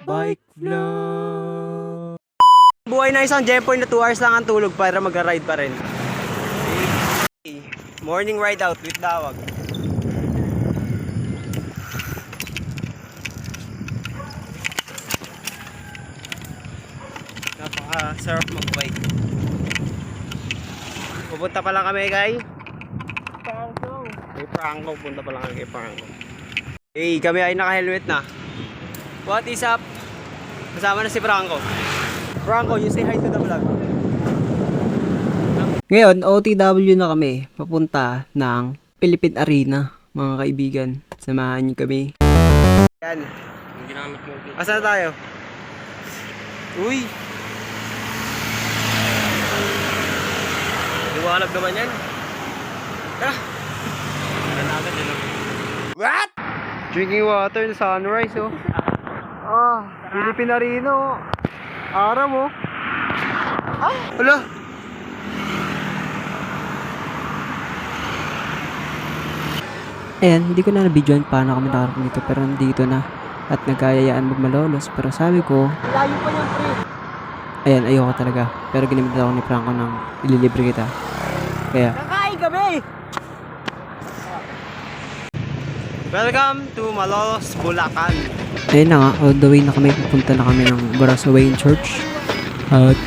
Bike vlog. Buhay na isang Jempoy na 2 hours lang ang tulog para mag-ride pa rin. Morning ride out with Dawag. Napaka-sarap mag-bike. Pupunta pa lang kami kay Franco. Punta pa lang kami kay Franco. Hey, kami ay naka-helmet na. What is up? Kasama na si Franco. Franco, you say hi to the vlog. Ngayon, OTW na kami. Papunta ng Philippine Arena, mga kaibigan. Samahan niyo kami. Yan. Asa na tayo? Uy! Liwanag naman yan. Tara! What? Drinking water na sunrise, oh. Philippine Arena, oh. Araw, oh. Hala! Ayan, hindi ko na na-videoan paano kami nakarating dito, pero nandito na at nagkayayaan magmalolos. Pero sabi ko, Layo pa yan, pre. ayan, ayoko talaga. Pero ginamit ako ni Franco ng ililibre kita. Kaya, Kakain kami! Welcome to Malolos, Bulacan. ayun na nga, all the way na kami. Pupunta na kami ng Barasawain Church. At,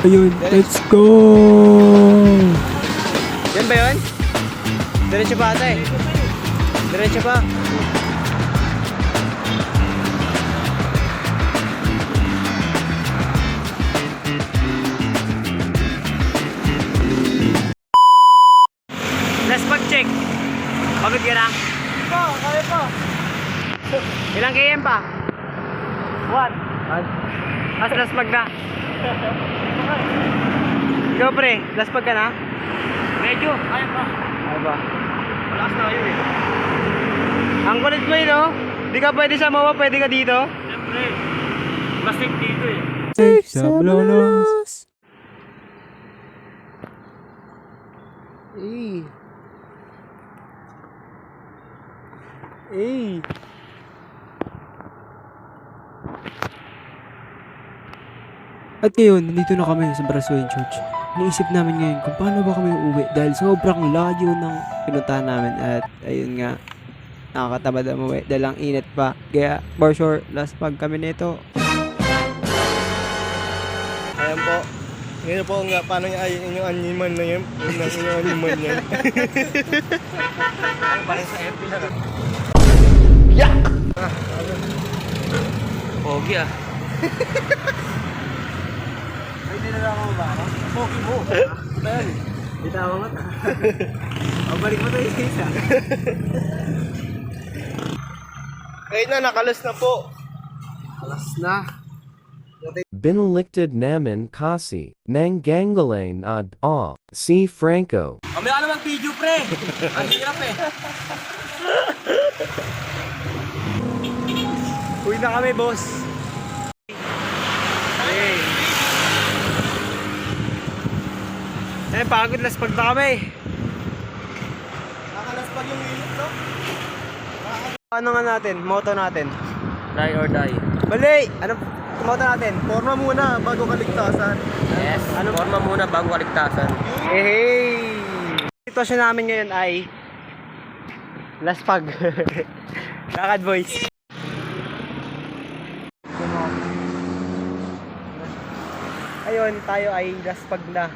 ayun, let's go! Yan ba yun? Diretso pa ata eh. Diretso pa. Let's pag-check. Pagod ka na? Kaya pa. Ilang km pa? 1. Last pag na. Ikaw pre, last pag ka na? Medyo, kaya pa. Kaya ba? Malakas na kayo eh. Ang kulit mo yun, no? Di ka pwede sa mawa, pwede ka dito? Siyempre. Plastic dito eh. Safe sa Malolos! Eh. Eh. At ngayon, nandito na kami sa Barasawain Church. Naisip namin ngayon kung paano ba kami uuwi dahil sobrang layo ng pinuntahan namin at ayun nga, nakakatamad ang umuwi dahil ang init pa. Kaya for sure, last pag kami nito. Ayan po. Ngayon po nga, paano niya ayun yung animan na yan? Yung animan yan. Parang sa FB na. Pogi ah. Ay, dinala mo ba ako? Pogi mo. Ayan. Bitawa mo. Balik mo tayo sa isa. Ngayon na, nakalas na po. Alas na. Benedicted namin kasi nang gangalain ad si Franco. Kami ka naman video pre. Ang hirap eh. Uwi na kami boss. Hey. Eh, pagod las pag na kami. Nakalas pa yung init, no? Ano nga natin? Moto natin. Die or die. Bali! Ano moto natin? Forma muna bago kaligtasan. Yes, forma muna bago kaligtasan. Hey! Sitwasyon namin ngayon ay last pag. Lakad boys. Ayun, tayo ay last pag na.